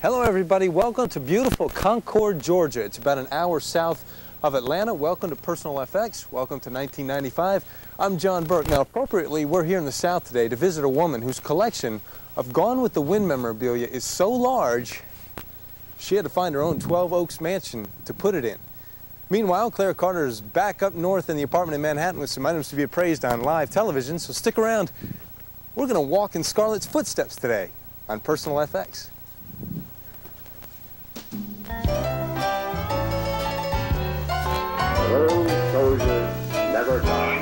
Hello everybody, welcome to beautiful Concord, Georgia. It's about an hour south of Atlanta. Welcome to Personal FX, welcome to 1995. I'm John Burke. Now appropriately, we're here in the South today to visit a woman whose collection of Gone with the Wind memorabilia is so large, she had to find her own 12 Oaks mansion to put it in. Meanwhile, Claire Carter is back up north in the apartment in Manhattan with some items to be appraised on live television, so stick around. We're going to walk in Scarlett's footsteps today on Personal FX. Old soldiers never die.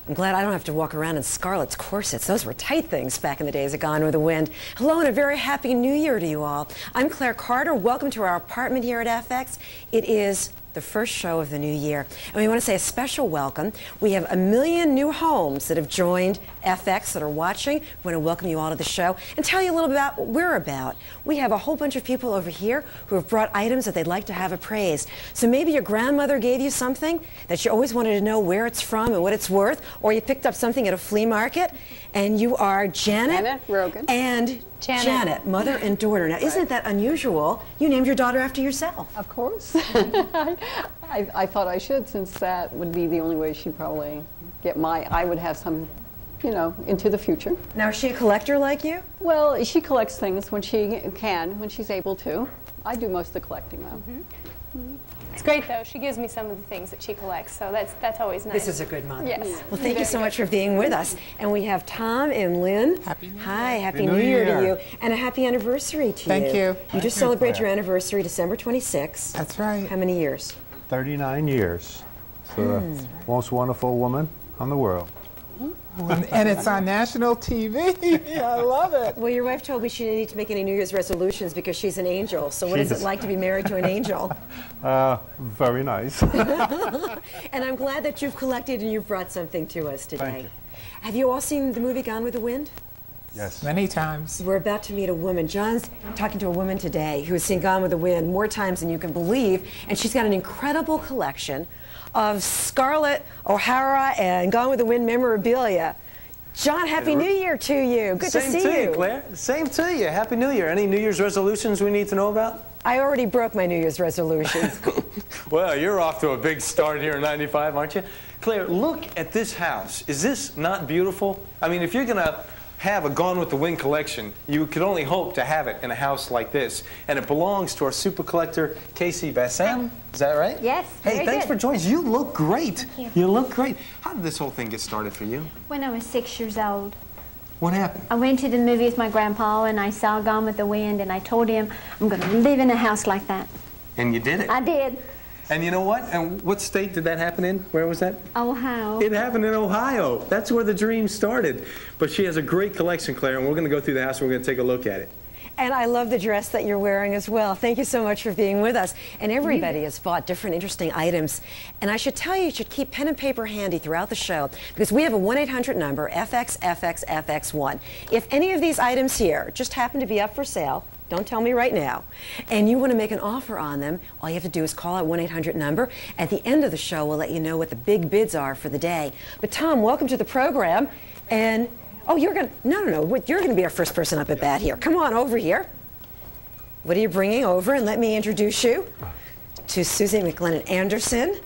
I'm glad I don't have to walk around in Scarlett's corsets. Those were tight things back in the days of Gone with the Wind. Hello and a very happy new year to you all. I'm Claire Carter. Welcome to our apartment here at FX. It is the first show of the new year. And we want to say a special welcome. We have 1 million new homes that have joined FX that are watching. We want to welcome you all to the show and tell you a little bit about what we're about. We have a whole bunch of people over here who have brought items that they'd like to have appraised. So maybe your grandmother gave you something that you always wanted to know where it's from and what it's worth, or you picked up something at a flea market, and you are Janet Rogan and Janet, mother and daughter. Now, isn't that unusual? You named your daughter after yourself. Of course. I thought I should, since that would be the only way she'd probably get I would have some, you know, into the future. Now, is she a collector like you? Well, she collects things when she can, when she's able to. I do most of the collecting, though. It's great, though. She gives me some of the things that she collects, so that's always nice. This is a good mother. Yes. Well, thank you so much for being with us. And we have Tom and Lynn. Happy New Year. Hi, Happy New Year to you. And a happy anniversary to you. Thank you. You just celebrated your anniversary December 26th. That's right. How many years? 39 years. So the most wonderful woman on the world. And it's on national TV. I love it. Well, your wife told me she didn't need to make any New Year's resolutions because she's an angel. So what is it like to be married to an angel? Very nice. And I'm glad that you've collected and you've brought something to us today. Thank you. Have you all seen the movie Gone with the Wind? Yes. Many times. We're about to meet a woman. John's talking to a woman today who has seen Gone with the Wind more times than you can believe, and she's got an incredible collection of Scarlett O'Hara and Gone with the Wind memorabilia. John, Happy New Year to you. Good to see you. Same to you, Claire. Same to you. Happy New Year. Any New Year's resolutions we need to know about? I already broke my New Year's resolutions. Well, you're off to a big start here in 95, aren't you? Claire, look at this house. Is this not beautiful? I mean, if you're going to have a Gone with the Wind collection, you could only hope to have it in a house like this. And it belongs to our super collector, Casey Bassam. Is that right? Yes. Hey, thanks for joining us. You look great. Thank you. You look great. How did this whole thing get started for you? When I was 6 years old, What happened? I went to the movie with my grandpa and I saw Gone with the Wind, and I told him I'm going to live in a house like that. And you did it. I did. And you know what? And what state did that happen in? Where was that? Ohio. It happened in Ohio. That's where the dream started. But she has a great collection, Claire, and we're going to go through the house and we're going to take a look at it. And I love the dress that you're wearing as well. Thank you so much for being with us. And everybody has bought different interesting items. And I should tell you, you should keep pen and paper handy throughout the show, because we have a 1-800 number, FXFXFX1. If any of these items here just happen to be up for sale, don't tell me right now, and you want to make an offer on them, all you have to do is call that 1-800 number. At the end of the show, we'll let you know what the big bids are for the day. But Tom, welcome to the program. And oh, you're going to, no, you're going to be our first person up at bat here. Come on over here. What are you bringing over? And let me introduce you to Susie McLennan Anderson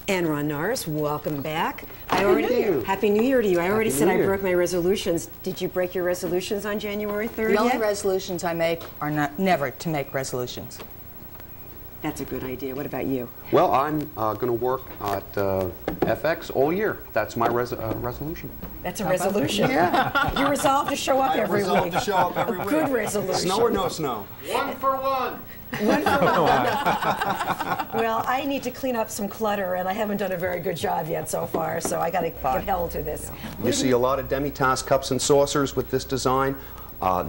and Ron Norris. Welcome back. Happy New Year to you. I already said I broke my resolutions. Did you break your resolutions on January 3rd The only yet? resolutions I make are never to make resolutions. That's a good idea. What about you? Well, I'm going to work at FX all year. That's my resolution. That's a resolution. Yeah. You resolve to show up every week. To show up every week. Good resolution. Snow or no snow? 1 for 1. Well, I need to clean up some clutter, and I haven't done a very good job yet so far, so I got to get held to this. You see a lot of demi-tasse cups and saucers with this design.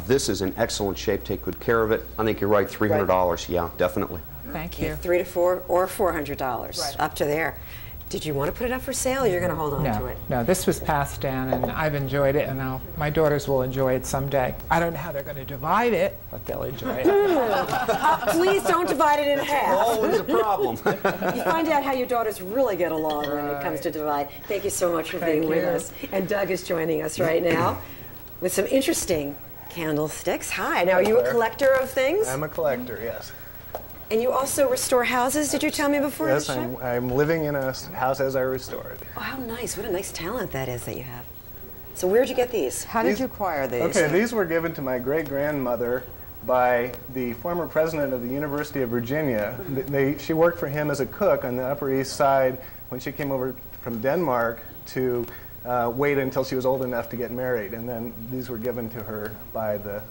This is in excellent shape. Take good care of it. I think you're right, $300. Yeah, definitely. Thank you. $300 to $400 or $400, up to there. Did you want to put it up for sale, or you're going to hold on to it? No, this was passed down, and I've enjoyed it, and my daughters will enjoy it someday. I don't know how they're going to divide it, but they'll enjoy it. Please don't divide it in half. Always a problem. You find out how your daughters really get along when it comes to divide. Thank you so much for being with us. And Doug is joining us right now with some interesting candlesticks. Hi. Now, are you a collector of things? I'm a collector, yes. And you also restore houses, did you tell me before? Yes, I'm living in a house as I restore it. Oh, how nice. What a nice talent that is that you have. So where'd you get these? How did you acquire these? Okay, these were given to my great-grandmother by the former president of the University of Virginia. She worked for him as a cook on the Upper East Side when she came over from Denmark to wait until she was old enough to get married. And then these were given to her by the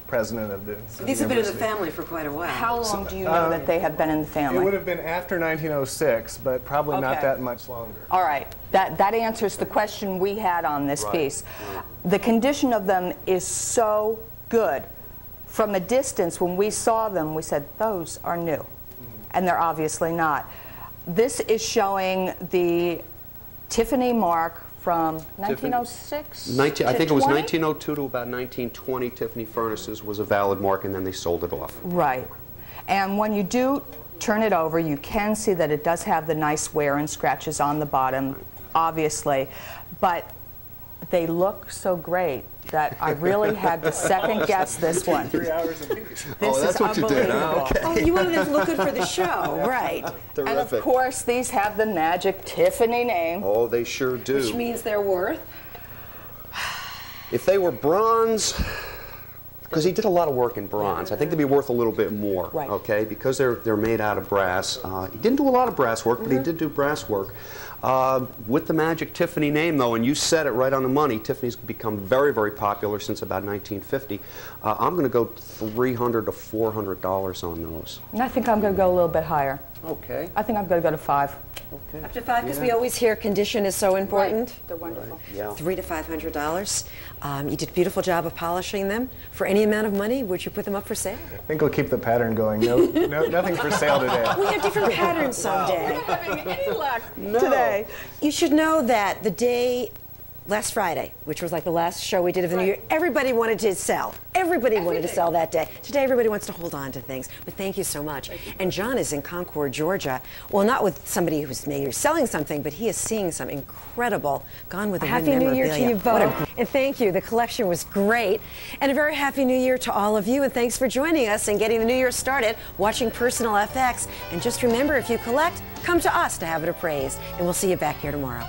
president of the These have been in the family for quite a while. How long do you know that they have been in the family? It would have been after 1906, but probably not that much longer. All right. That answers the question we had on this piece. The condition of them is so good. From a distance, when we saw them, we said, those are new. And they're obviously not. This is showing the Tiffany mark from 1906 I think it was 1902 to about 1920. Tiffany Furnaces was a valid mark, and then they sold it off. Right. And when you do turn it over, you can see that it does have the nice wear and scratches on the bottom, obviously. But they look so great that I really had to second guess this one. 3 hours apiece. Oh, that's what you did, huh? Okay. Oh, you wanted them to look good for the show, right? Terrific. And of course, these have the magic Tiffany name. Oh, they sure do. Which means they're worth? If they were bronze, because he did a lot of work in bronze, I think they'd be worth a little bit more, okay? Because they're made out of brass. He didn't do a lot of brass work, but he did do brass work. With the magic Tiffany name, though, and you said it right on the money, Tiffany's become very, very popular since about 1950. I'm going to go $300 to $400 on those. And I think I'm going to go a little bit higher. Okay. I think I'm going to go to 5. Okay. Up to 5, because we always hear condition is so important. Right. They're wonderful. Yeah. $300 to $500. You did a beautiful job of polishing them. For any amount of money, would you put them up for sale? I think we'll keep the pattern going. Nothing for sale today. We have different patterns someday. We're not having any luck today. You should know that the day last Friday, which was like the last show we did of the new year, everybody wanted to sell. Everybody wanted to sell that day. Today, everybody wants to hold on to things. But thank you so much. And John is in Concord, Georgia. Well, not with somebody who's maybe selling something, but he is seeing some incredible Gone with the Wind memorabilia. Happy New Year to you both. And thank you. The collection was great. And a very happy New Year to all of you. And thanks for joining us and getting the new year started watching Personal FX. And just remember, if you collect, come to us to have it appraised. And we'll see you back here tomorrow.